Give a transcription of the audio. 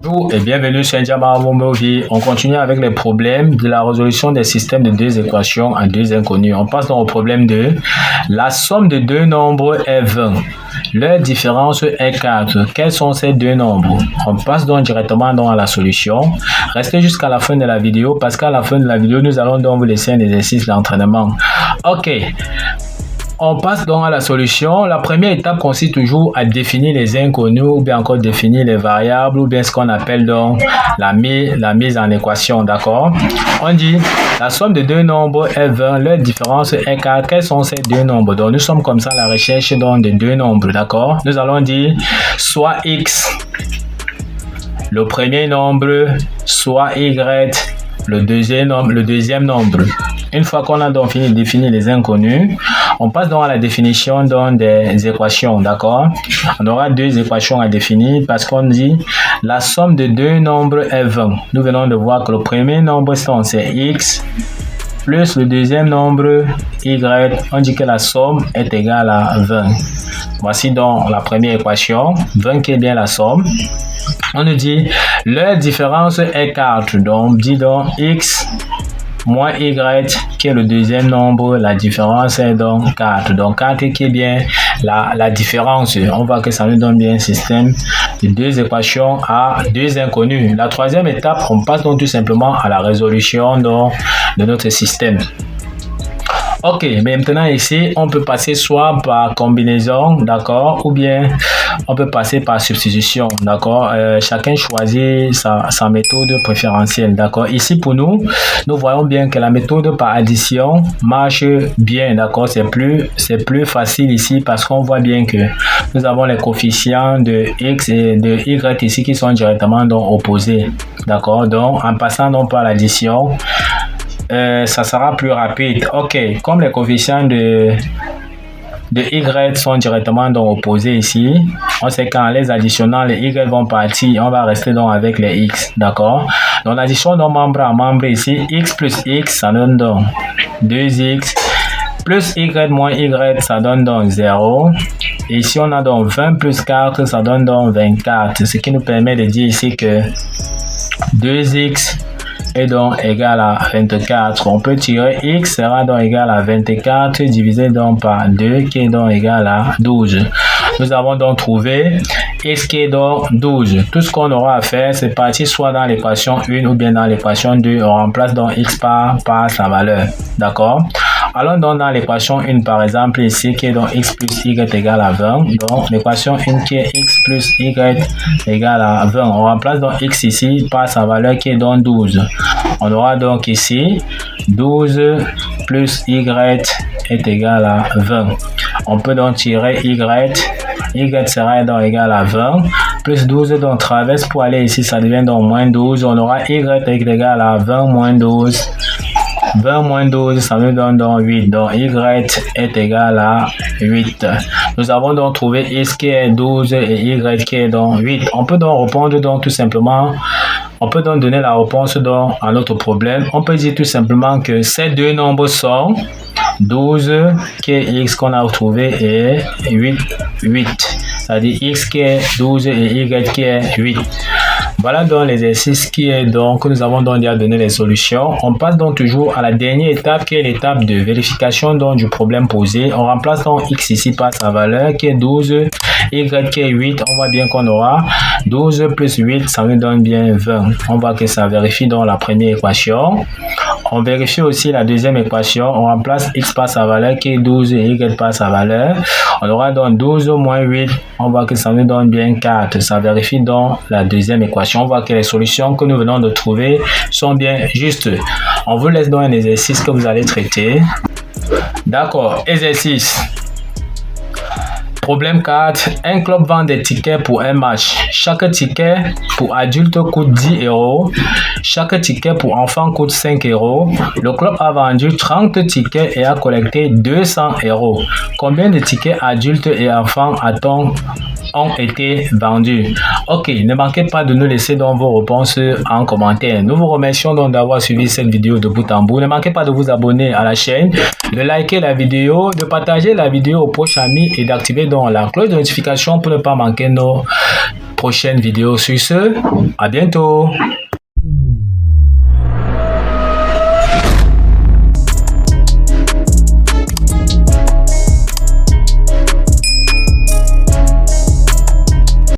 Bonjour et bienvenue sur Ndiamara Movie. On continue avec les problèmes de la résolution des systèmes de deux équations en deux inconnues. On passe donc au problème 2. La somme de deux nombres est 20. Leur différence est 4. Quels sont ces deux nombres? On passe donc directement à la solution. Restez jusqu'à la fin de la vidéo parce qu'à la fin de la vidéo, nous allons donc vous laisser un exercice d'entraînement. Ok. On passe donc à la solution. La première étape consiste toujours à définir les inconnus ou bien encore définir les variables ou bien ce qu'on appelle donc la mise en équation, d'accord? On dit la somme de deux nombres est 20, leur différence est 4. Quels sont ces deux nombres? Donc nous sommes comme ça à la recherche donc de deux nombres, d'accord? Nous allons dire soit x, le premier nombre, soit y, le deuxième nombre. Une fois qu'on a donc fini de définir les inconnus, on passe donc à la définition donc des équations, d'accord? On aura deux équations à définir parce qu'on dit la somme de deux nombres est 20. Nous venons de voir que le premier nombre c'est x plus le deuxième nombre y. On dit que la somme est égale à 20. Voici donc la première équation, 20 qui est bien la somme. On nous dit leur différence est 4. Donc dit donc x moins y qui est le deuxième nombre, la différence est donc 4. Donc 4 qui est bien la différence. On voit que ça nous donne bien un système de deux équations à deux inconnus. La troisième étape, on passe donc tout simplement à la résolution donc, de notre système. Ok, mais maintenant ici, on peut passer soit par combinaison, d'accord, ou bien on peut passer par substitution, d'accord. Chacun choisit sa méthode préférentielle, d'accord. Ici, pour nous voyons bien que la méthode par addition marche bien, d'accord. C'est plus facile ici parce qu'on voit bien que nous avons les coefficients de x et de y ici qui sont directement donc opposés, d'accord. Donc, en passant donc par l'addition, ça sera plus rapide. Ok, comme les coefficients de y sont directement donc opposés ici, on sait qu'en les additionnant, les y vont partir, on va rester donc avec les x, d'accord. Donc l'addition de membre à membre ici, x plus x, ça donne donc 2x, plus y moins y, ça donne donc 0. Et ici on a donc 20 plus 4, ça donne donc 24, ce qui nous permet de dire ici que 2x est donc égal à 24. On peut tirer x sera donc égal à 24 divisé donc par 2 qui est donc égal à 12. Nous avons donc trouvé x qui est donc 12. Tout ce qu'on aura à faire, c'est partir soit dans l'équation 1 ou bien dans l'équation 2. On remplace donc x par sa valeur. D'accord? Allons donc dans l'équation 1 par exemple ici qui est donc x plus y égale à 20. Donc l'équation 1 qui est x plus y égale à 20. On remplace donc x ici par sa valeur qui est donc 12. On aura donc ici 12 plus y est égal à 20. On peut donc tirer y sera donc égal à 20 plus 12 donc traverse pour aller ici, ça devient donc moins 12. On aura y est égal à 20 moins 12. 20 moins 12, ça nous donne donc 8. Donc, y est égal à 8. Nous avons donc trouvé x qui est 12 et y qui est donc 8. On peut donc répondre donc tout simplement, on peut donc donner la réponse donc à notre problème. On peut dire tout simplement que ces deux nombres sont 12 qui est x qu'on a retrouvé et 8. C'est-à-dire x qui est 12 et y qui est 8. Voilà donc l'exercice qui est donc, que nous avons donc déjà donné les solutions. On passe donc toujours à la dernière étape qui est l'étape de vérification donc du problème posé. On remplace donc x ici par sa valeur qui est 12, y qui est 8. On voit bien qu'on aura 12 plus 8, ça nous donne bien 20. On voit que ça vérifie donc la première équation. On vérifie aussi la deuxième équation. On remplace x par sa valeur qui est 12 et y par sa valeur. On aura donc 12 moins 8. On voit que ça nous donne bien 4. Ça vérifie donc la deuxième équation. On voit que les solutions que nous venons de trouver sont bien justes. On vous laisse donc un exercice que vous allez traiter. D'accord, exercice. Problème 4. Un club vend des tickets pour un match. Chaque ticket pour adulte coûte 10 €. Chaque ticket pour enfant coûte 5 €. Le club a vendu 30 tickets et a collecté 200 €. Combien de tickets adultes et enfants ont été vendus? Ok, ne manquez pas de nous laisser donc vos réponses en commentaire. Nous vous remercions donc d'avoir suivi cette vidéo de bout en bout. Ne manquez pas de vous abonner à la chaîne, de liker la vidéo, de partager la vidéo aux proches amis et d'activer donc la cloche de notification pour ne pas manquer nos prochaine vidéo. Sur ce, à bientôt.